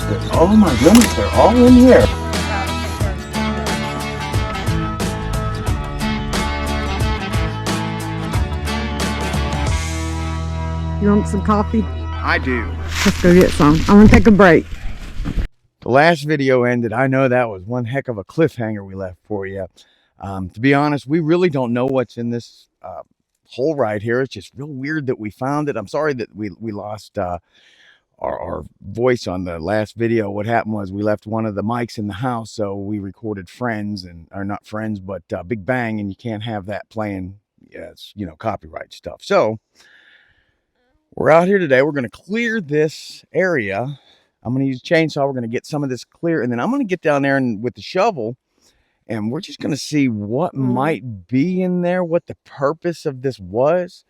Oh my goodness, they're all in here. You want some coffee? I do. Let's go get some. I'm gonna take a break. The last video ended. I know that was one heck of a cliffhanger we left for you. To be honest, we really don't know what's in this hole right here. It's just real weird that we found it. I'm sorry that we lost our voice on the last video. What happened was we left one of the mics in the house, so we recorded Friends, and or not Friends, but Big Bang, and you can't have that playing. Yeah, it's, you know, copyright stuff. So we're out here today. We're going to clear this area. I'm going to use a chainsaw. We're going to get some of this clear, and then I'm going to get down there and with the shovel, and we're just going to see what might be in there, what the purpose of this was.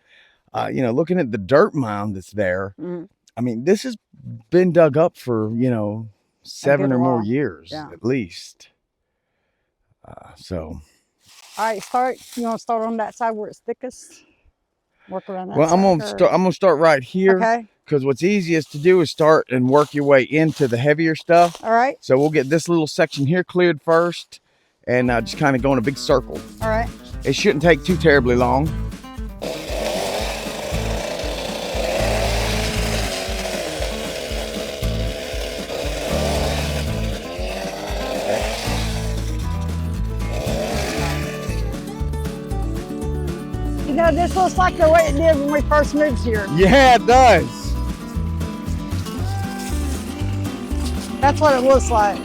You know, looking at the dirt mound that's there, I mean, this has been dug up for, you know, 7 or more years at least. So. All right, start. You want to start on that side where it's thickest? Work around that. Well, side, I'm gonna start right here. Okay. Because what's easiest to do is start and work your way into the heavier stuff. All right. So we'll get this little section here cleared first, and just kind of go in a big circle. All right. It shouldn't take too terribly long. You know, this looks like the way it did when we first moved here. Yeah, it does. That's what it looks like.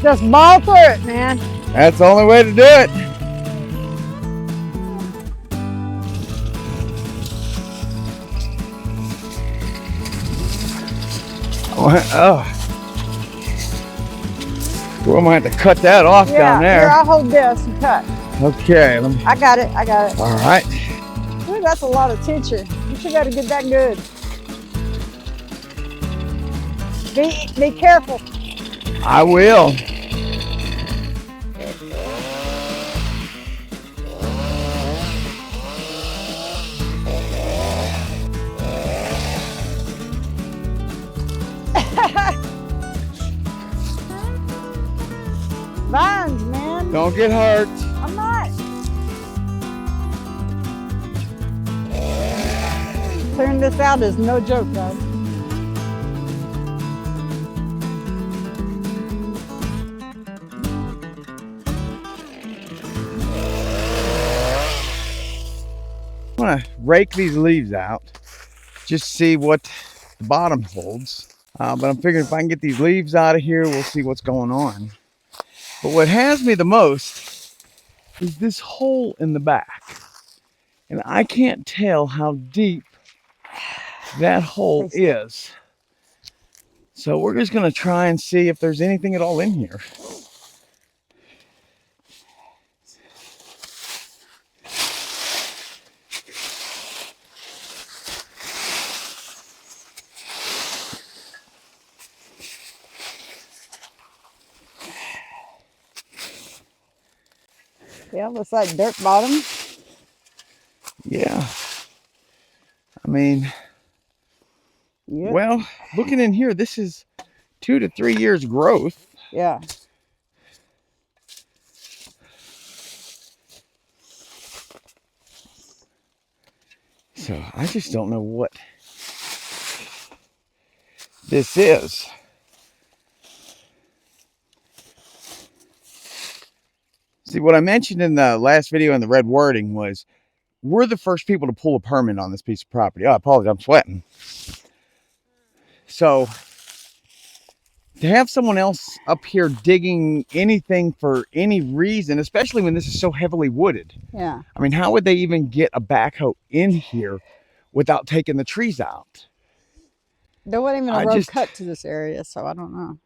Just ball through it, man. That's the only way to do it. Oh. We're gonna have to cut that off down there. Here, I'll hold this and cut. Okay. I got it. All right. Ooh, that's a lot of tension. You should gotta get that good. Be careful. I will. Vines, man. Don't get hurt. I'm not. Clearing this out is no joke, guys. I'm gonna rake these leaves out, just see what the bottom holds. But I'm figuring if I can get these leaves out of here, we'll see what's going on. But what has me the most is this hole in the back. And I can't tell how deep that hole is. So we're just gonna try and see if there's anything at all in here. Yeah, looks like dirt bottom. Yeah. I mean, well, looking in here, this is 2 to 3 years growth. Yeah. So I just don't know what this is. See, what I mentioned in the last video in the red wording was, we're the first people to pull a permit on this piece of property. Oh, I apologize, I'm sweating. So to have someone else up here digging anything for any reason, especially when this is so heavily wooded. Yeah. I mean, how would they even get a backhoe in here without taking the trees out? There wasn't even a road cut to this area, so I don't know.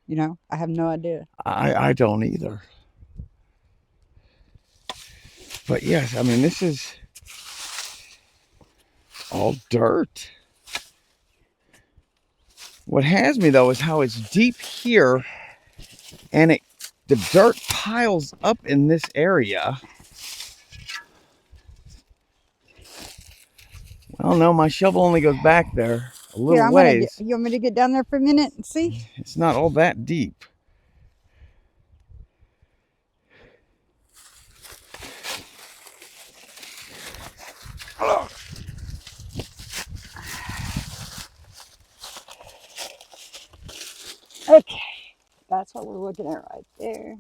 You know, I have no idea. I don't either. But yes, I mean, this is all dirt. What has me though is how it's deep here, and the dirt piles up in this area. Well, no, my shovel only goes back there. a little Here, ways. you want me to get down there for a minute and see? It's not all that deep. Okay, that's what we're looking at right there.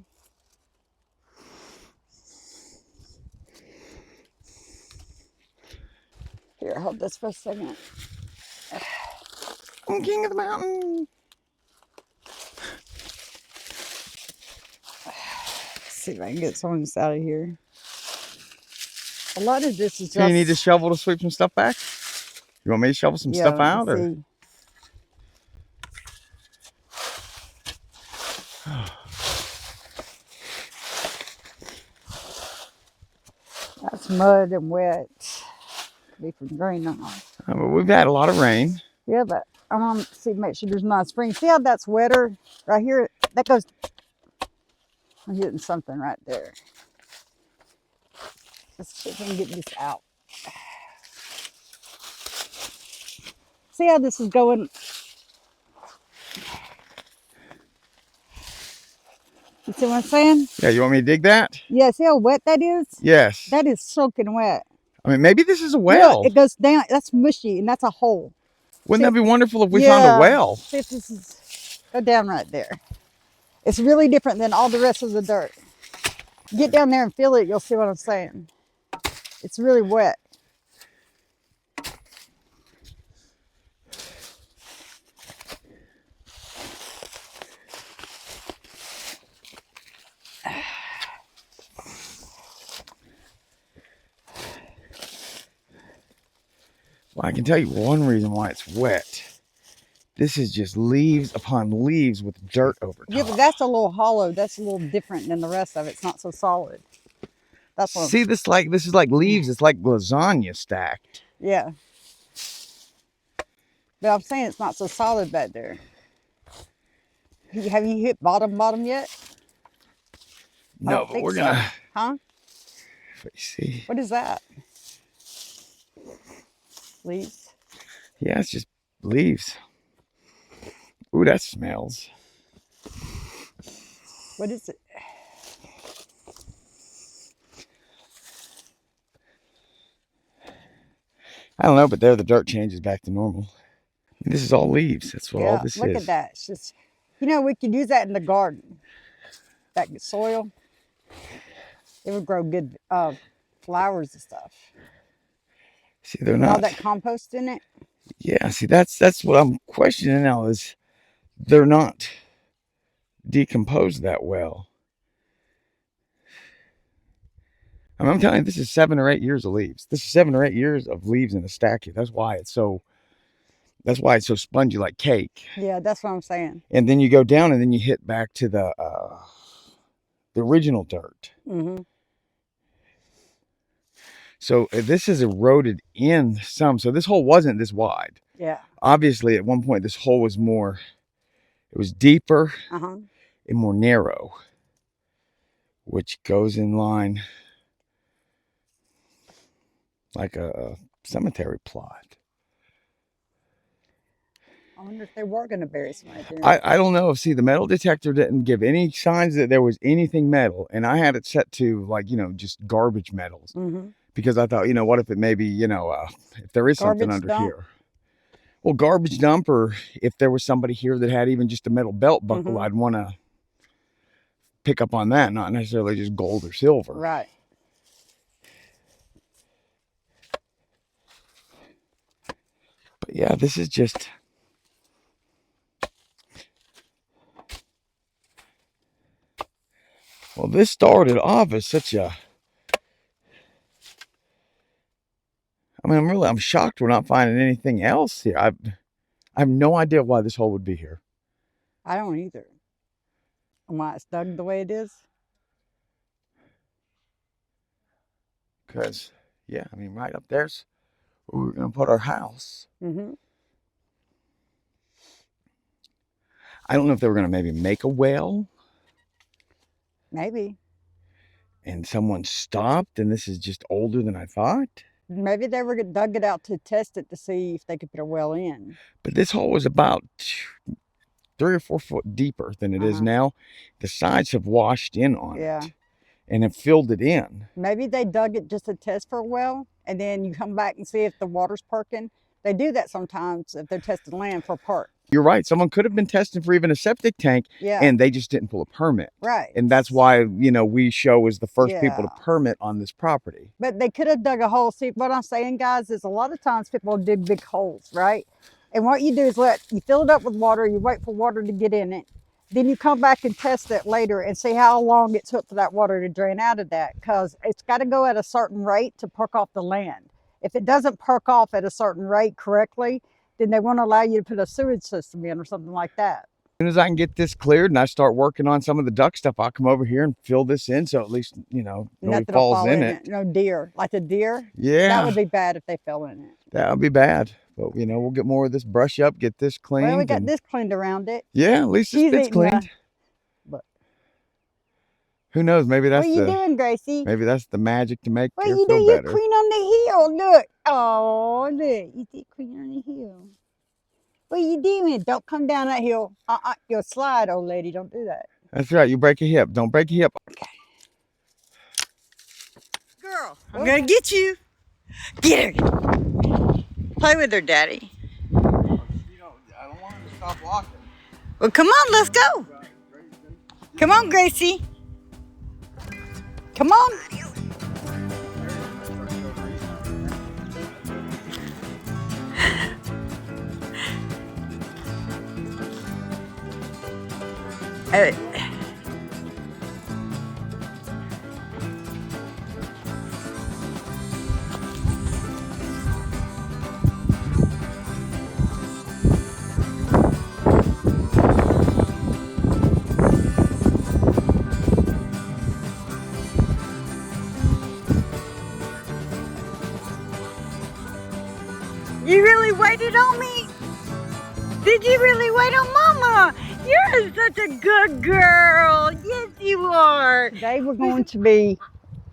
Here, hold this for a second. I'm king of the mountain. Let's see if I can get some of this out of here. A lot of this is just... Do you need a shovel to sweep some stuff back? You want me to shovel some stuff out? Or? That's mud and wet. Could be from rain on. But we've had a lot of rain. Yeah, but I want to see, make sure there's not a spring. See how that's wetter right here? That goes. I'm hitting something right there. Let's see if I can get this out. See how this is going? You see what I'm saying? Yeah, you want me to dig that? Yeah, see how wet that is? Yes. That is soaking wet. I mean, maybe this is a well. Look, it goes down. That's mushy, and that's a hole. Wouldn't that be wonderful if we found a well? See if this is... Go down right there. It's really different than all the rest of the dirt. Get down there and feel it. You'll see what I'm saying. It's really wet. Well, I can tell you one reason why it's wet. This is just leaves upon leaves with dirt over top. Yeah, but that's a little hollow. That's a little different than the rest of it. It's not so solid. That's what See, this is like leaves. It's like lasagna stacked. Yeah. But I'm saying it's not so solid back there. Have you hit bottom yet? No, but we're gonna. Huh? Let me see. What is that? Leaves? Yeah, it's just leaves. Ooh, that smells. What is it? I don't know, but there the dirt changes back to normal. This is all leaves. That's what all this is. Look at that. It's just, you know, we could use that in the garden. That soil. It would grow good flowers and stuff. See, they're not. All that compost in it. Yeah, see, that's what I'm questioning now is they're not decomposed that well. I mean, I'm telling you, this is 7 or 8 years of leaves. This is 7 or 8 years of leaves in a stack here. That's why it's so spongy like cake. Yeah, that's what I'm saying. And then you go down and then you hit back to the original dirt. Mm-hmm. So this is eroded in some. So this hole wasn't this wide. Yeah. Obviously, at one point, this hole was it was deeper and more narrow, which goes in line like a cemetery plot. I wonder if they were going to bury somebody there. I don't know. See, the metal detector didn't give any signs that there was anything metal. And I had it set to, like, you know, just garbage metals. Mm-hmm. Because I thought, you know, what if it maybe, you know, if there is something under here. Well, garbage dump, or if there was somebody here that had even just a metal belt buckle, I'd want to pick up on that, not necessarily just gold or silver. Right. But yeah, this is just... Well, this started off as such a... I mean, I'm shocked we're not finding anything else here. I have no idea why this hole would be here. I don't either. And why it's dug the way it is. Because, yeah, I mean, right up there's where we're going to put our house. Mm-hmm. I don't know if they were going to maybe make a well. Maybe. And someone stopped, and this is just older than I thought. Maybe they were dug it out to test it to see if they could put a well in. But this hole was about 3 or 4 foot deeper than it is now. The sides have washed in on it and have filled it in. Maybe they dug it just to test for a well, and then you come back and see if the water's perking. They do that sometimes if they're testing land for perk. You're right. Someone could have been testing for even a septic tank, and they just didn't pull a permit. Right. And that's why, you know, we show as the first people to permit on this property. But they could have dug a hole. See, what I'm saying, guys, is a lot of times people dig big holes, right? And what you do is you fill it up with water, you wait for water to get in it. Then you come back and test it later and see how long it took for that water to drain out of that, because it's got to go at a certain rate to perk off the land. If it doesn't perk off at a certain rate correctly, then they won't allow you to put a sewage system in or something like that. As soon as I can get this cleared and I start working on some of the duck stuff, I'll come over here and fill this in, so at least, you know, nobody falls in it. No deer. Like a deer? Yeah. That would be bad if they fell in it. That would be bad. But, you know, we'll get more of this brush up, get this cleaned. Well, we got this cleaned around it. Yeah, at least this bit's cleaned. But who knows? Maybe that's what are you doing, Gracie? Maybe that's the magic to make her feel better. You clean on the hill. Look. Oh, look. You did clean on the hill. What are you doing? Don't come down that hill. You'll slide, old lady. Don't do that. That's right. You break your hip. Don't break your hip. Okay. Girl, I'm going to get you. Get her. Play with her, Daddy. I don't want her to stop walking. Well, come on. Let's go. Come on, Gracie. Come on. You really waited on me? Did you really wait on Mama? You're such a good girl. Yes, you are. Today we're going to be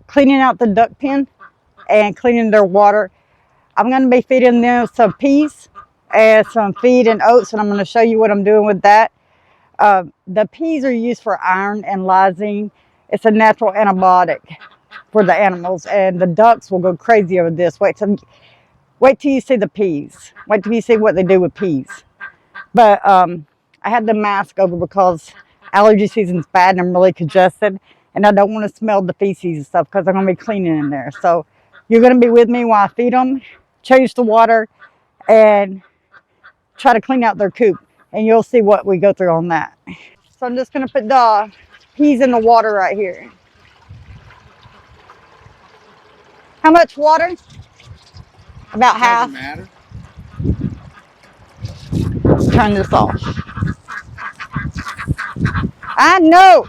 cleaning out the duck pen and cleaning their water. I'm going to be feeding them some peas and some feed and oats, and I'm going to show you what I'm doing with that. The peas are used for iron and lysine. It's a natural antibiotic for the animals, and the ducks will go crazy over this. Wait till you see the peas. Wait till you see what they do with peas. But I had the mask over because allergy season's bad and I'm really congested. And I don't want to smell the feces and stuff because I'm going to be cleaning in there. So you're going to be with me while I feed them, change the water, and try to clean out their coop. And you'll see what we go through on that. So I'm just going to put the peas in the water right here. How much water? About half. Doesn't matter. Turn this off. I know.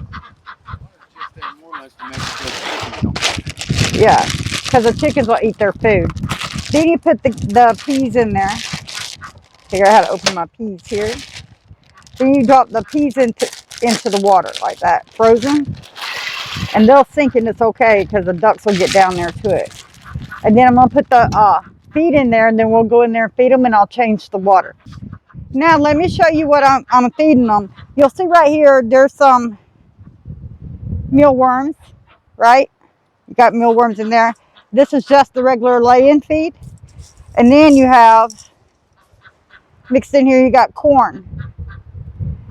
Yeah, because the chickens will eat their food. Then you put the peas in there. Figure out how to open my peas here. Then you drop the peas into the water like that, frozen. And they'll sink and it's okay because the ducks will get down there to it. And then I'm going to put the feed in there, and then we'll go in there and feed them, and I'll change the water. Now let me show you what I'm feeding them. You'll see right here there's some mealworms, right? You got mealworms in there. This is just the regular lay-in feed. And then you have mixed in here, you got corn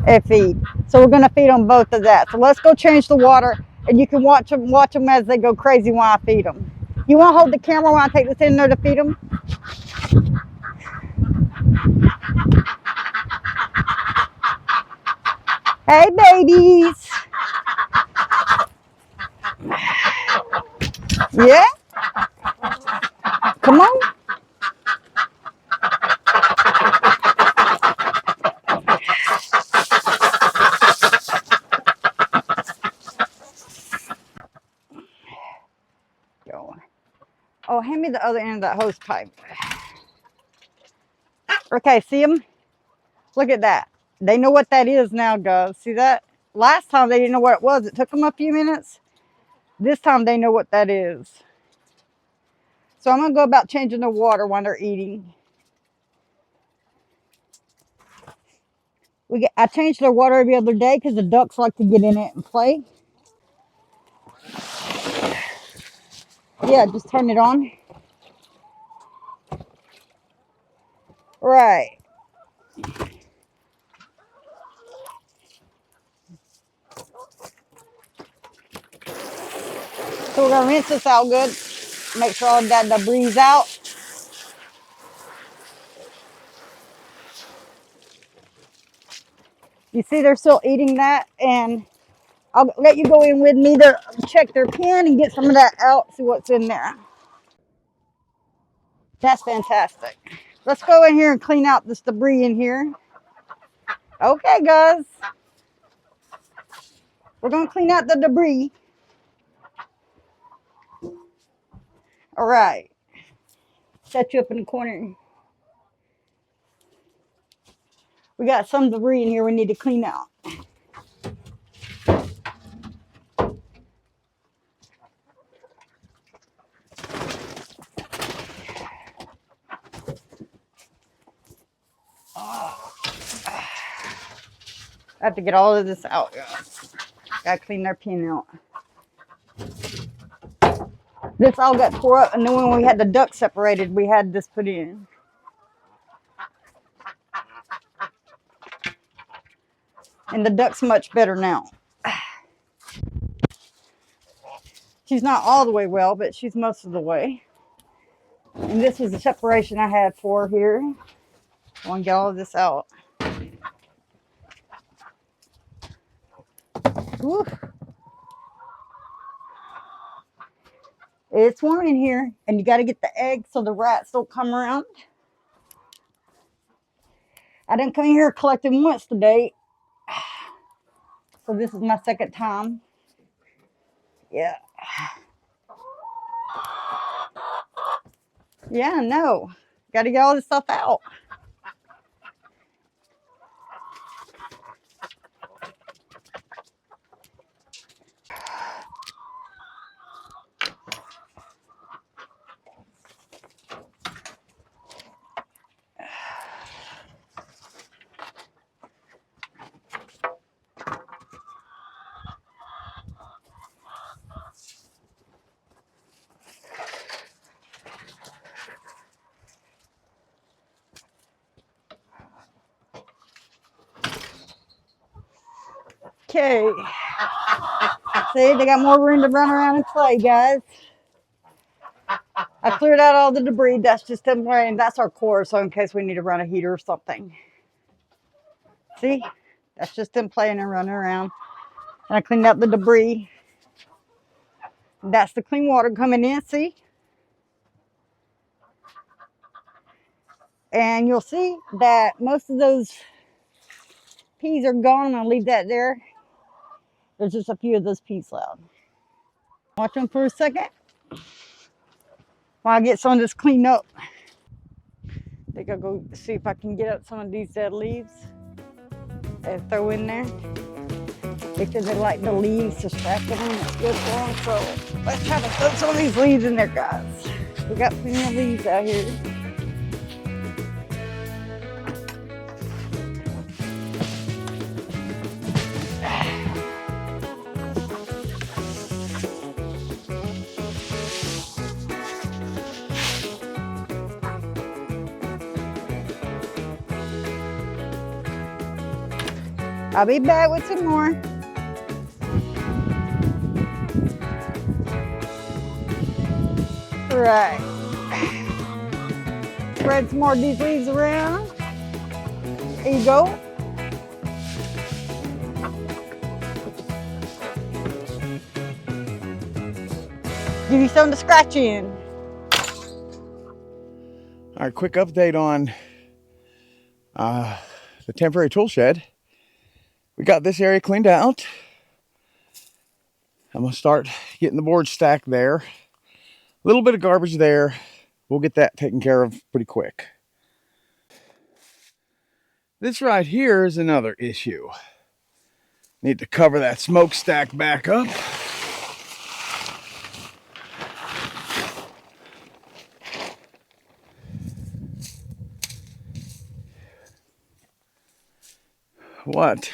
and feed. So we're going to feed them both of that. So let's go change the water, and you can watch them as they go crazy while I feed them. You want to hold the camera while I take this in there to feed them? Hey, babies. Yeah? Come on. Go. Oh, hand me the other end of that hose pipe. Okay, see them? Look at that. They know what that is now, guys. See that? Last time they didn't know what it was. It took them a few minutes. This time they know what that is. So So I'm going to go about changing the water when they're eating. I changed their water every other day because the ducks like to get in it and play. Yeah, just turn it on. Right. So we're going to rinse this out good. Make sure all that debris out. You see they're still eating that, and I'll let you go in with me to check their pen and get some of that out, see what's in there. That's fantastic. Let's go in here and clean out this debris in here. Okay, guys. We're going to clean out the debris. All right. Set you up in the corner. We got some debris in here we need to clean out. I have to get all of this out, guys. Gotta clean their pen out. This all got tore up, and then when we had the ducks separated, we had this put in. And the duck's much better now. She's not all the way well, but she's most of the way. And this was the separation I had for her here. I want to get all of this out. Woo. It's warm in here, and you got to get the eggs so the rats don't come around. I didn't come in here collecting once today, so this is my second time. Yeah. Yeah, no. Got to get all this stuff out. Okay. See, they got more room to run around and play, guys. I cleared out all the debris. That's just them playing. That's our core, so in case we need to run a heater or something. See? That's just them playing and running around. And I cleaned out the debris. That's the clean water coming in, see? And you'll see that most of those peas are gone. I'll leave that there. There's just a few of those peas left. Watch them for a second while I get some of this cleaned up. I think I'll go see if I can get up some of these dead leaves and throw in there, because they like the leaves distracting them. It's good for them. So let's try to throw some of these leaves in there, guys. We got plenty of leaves out here. I'll be back with some more. Right. Spread some more of these leaves around. There you go. Give you something to scratch in. All right, quick update on the temporary tool shed. We got this area cleaned out. I'm gonna start getting the board stacked there. A little bit of garbage there. We'll get that taken care of pretty quick. This right here is another issue. Need to cover that smokestack back up. what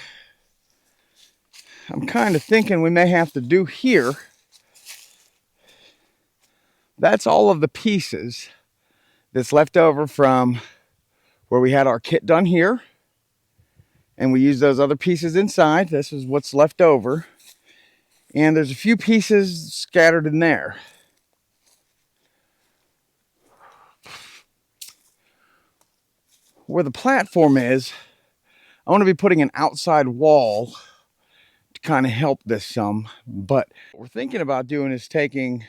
I'm kind of thinking we may have to do here, that's all of the pieces that's left over from where we had our kit done here. And we used those other pieces inside. This is what's left over. And there's a few pieces scattered in there. Where the platform is, I want to be putting an outside wall to kind of help this some. But what we're thinking about doing is taking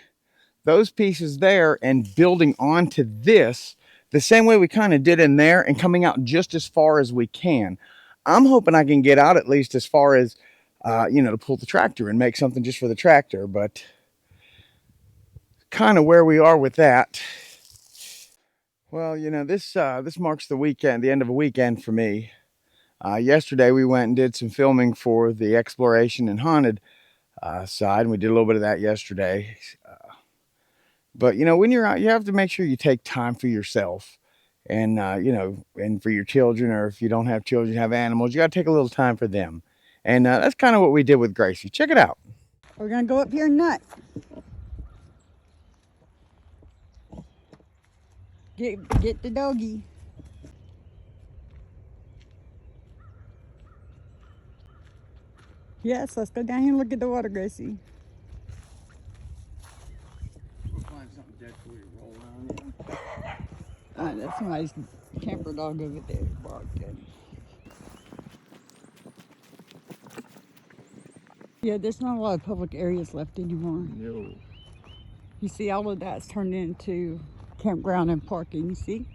those pieces there and building onto this the same way we kind of did in there and coming out just as far as we can. I'm hoping I can get out at least as far as, you know, to pull the tractor and make something just for the tractor, but kind of where we are with that. Well, you know, this marks the weekend, the end of a weekend for me. Yesterday we went and did some filming for the exploration and haunted side, and we did a little bit of that yesterday. But, you know, when you're out, you have to make sure you take time for yourself. And, you know, and for your children, or if you don't have children, you have animals, you got to take a little time for them. And that's kind of what we did with Gracie. Check it out. We're going to go up here and nut. Get the doggy. Yes, let's go down here and look at the water, Gracie. We'll find something dead for you to roll around. That's somebody's camper dog over there barking. Yeah, there's not a lot of public areas left anymore. No. You see, all of that's turned into campground and parking, you see?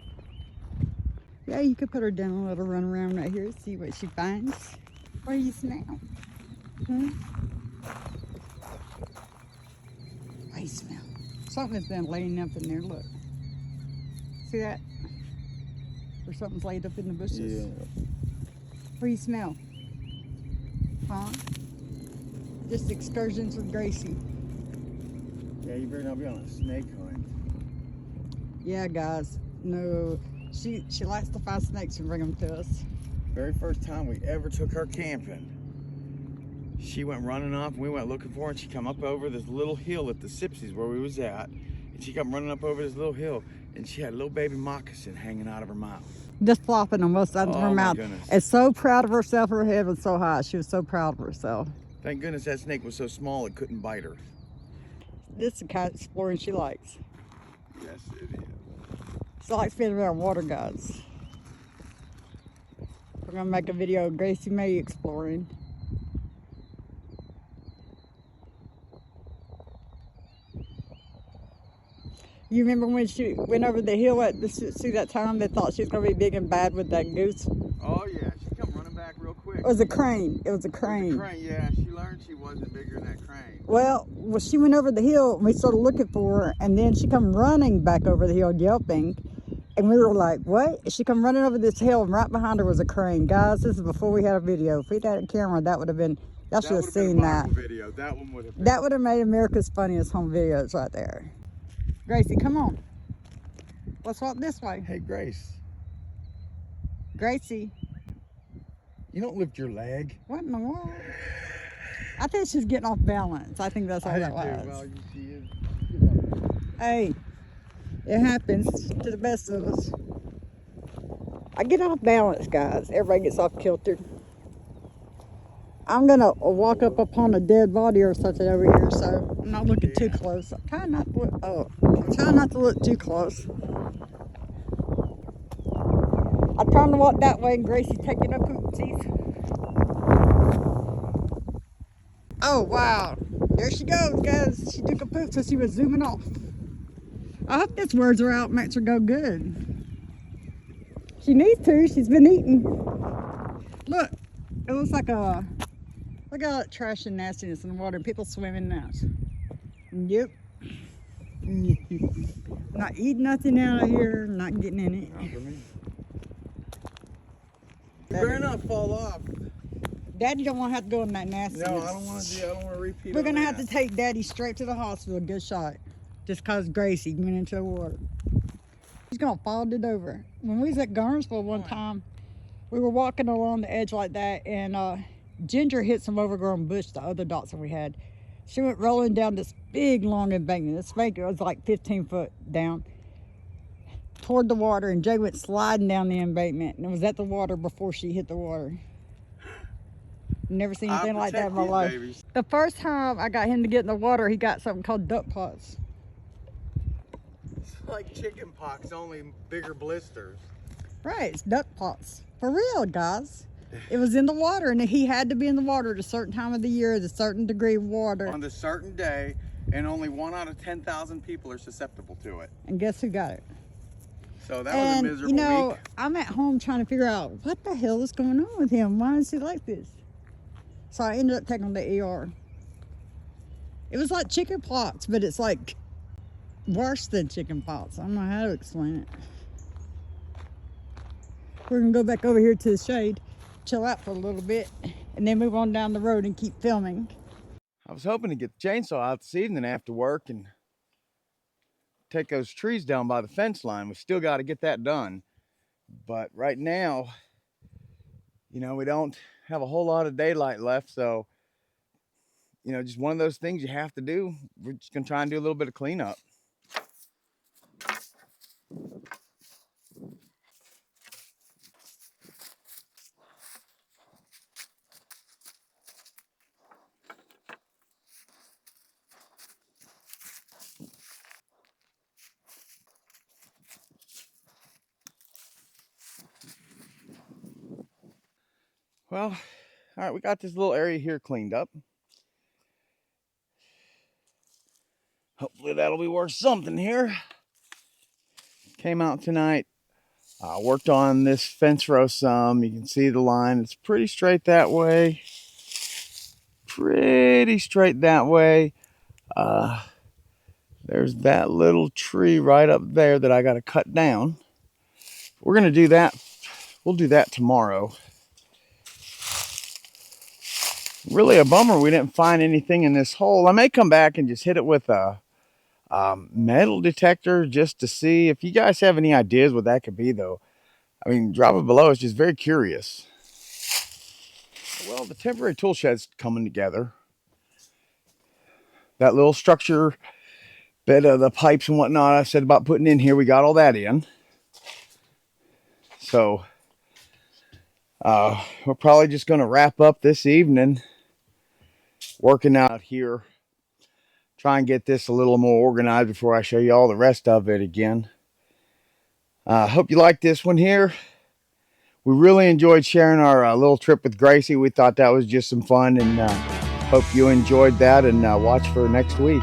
Yeah, you could put her down and let her run around right here, see what she finds. What do you smell? What do you smell? Something's been laying up in there, look. See that? Or something's laid up in the bushes. Yeah. What do you smell? Huh? Just excursions with Gracie. Yeah, you better not be on a snake hunt. Yeah, guys. No, she likes to find snakes and bring them to us. Very first time we ever took her camping, she went running off, and we went looking for her, and she come up over this little hill at the Sipsies where we was at, and she come running up over this little hill, and she had a little baby moccasin hanging out of her mouth. Just flopping on both sides of her mouth. Goodness. And so proud of herself. Her head was so high. She was so proud of herself. Thank goodness that snake was so small it couldn't bite her. This is the kind of exploring she likes. Yes, it is. She likes being around water, guys. We're going to make a video of Gracie May exploring. You remember when she went over the hill at see that time they thought she was going to be big and bad with that goose? Oh, yeah. She come running back real quick. It was a crane. It was a crane. It was a crane, yeah. She learned she wasn't bigger than that crane. Well, she went over the hill and we started looking for her, and then she come running back over the hill yelping, and we were like, what? She come running over this hill, and right behind her was a crane. Guys, this is before we had a video. If we'd had a camera, that would have been, y'all should have seen that. Video. That one would have been. That would have made America's Funniest Home Videos right there. Gracie, come on. Let's walk this way. Hey, Grace. Gracie. You don't lift your leg. What in the world? I think she's getting off balance. I think that's all that was. Well, she is. Hey, it happens to the best of us. I get off balance, guys. Everybody gets off kilter. I'm gonna walk up upon a dead body or something over here, so I'm not looking too close. I'm trying not to look. I'm trying not to look too close. I'm trying to walk that way, and Gracie's taking her poopsies. Oh wow, there she goes, guys. She took a poop, so she was zooming off. I hope this words her out, makes her go good. She needs to. She's been eating. Look, it looks like a. Look at all that trash and nastiness in the water. People swimming now. Yep. Not eating nothing out of here. Not getting in it. Not for me. You better not fall off. Daddy don't want to have to go in that nastiness. No, I don't want to do. I don't want to repeat. We're gonna have to take Daddy straight to the hospital. Good shot. Just cause Gracie went into the water. She's gonna fall it over. When we was at Greensport one time, We were walking along the edge like that, and Ginger hit some overgrown bush, the other Datsun we had. She went rolling down this big long embankment. This embankment was like 15 foot down toward the water, and Jay went sliding down the embankment and it was at the water before she hit the water. Never seen anything like that in my life. Babies. The first time I got him to get in the water, he got something called duck pots. It's like chicken pox, only bigger blisters. Right, it's duck pots. For real, guys. It was in the water, and he had to be in the water at a certain time of the year, at a certain degree of water. On a certain day, and only 1 out of 10,000 people are susceptible to it. And guess who got it? So that was a miserable you know, week. I'm at home trying to figure out what the hell is going on with him. Why is he like this? So I ended up taking him to the ER. It was like chicken pox, but it's like worse than chicken pox. I don't know how to explain it. We're gonna go back over here to the shade, chill out for a little bit, and then move on down the road and keep filming. I was hoping to get the chainsaw out this evening after work and take those trees down by the fence line. We still got to get that done. But right now, you know, we don't have a whole lot of daylight left. So, you know, just one of those things you have to do. We're just going to try and do a little bit of cleanup. Well, all right, we got this little area here cleaned up. Hopefully that'll be worth something here. Came out tonight, worked on this fence row some. You can see the line. It's pretty straight that way. Pretty straight that way. There's that little tree right up there that I got to cut down. We're going to do that. We'll do that tomorrow. Really a bummer we didn't find anything in this hole. I may come back and just hit it with a metal detector just to see. If you guys have any ideas what that could be, though, I mean, drop it below. It's just very curious. Well, the temporary tool shed's coming together. That little structure bit of the pipes and whatnot I said about putting in here, we got all that in. So we're probably just going to wrap up this evening working out here. Try and get this a little more organized before I show you all the rest of it again. Hope you like this one here. We really enjoyed sharing our little trip with Gracie. We thought that was just some fun, and hope you enjoyed that, and watch for next week.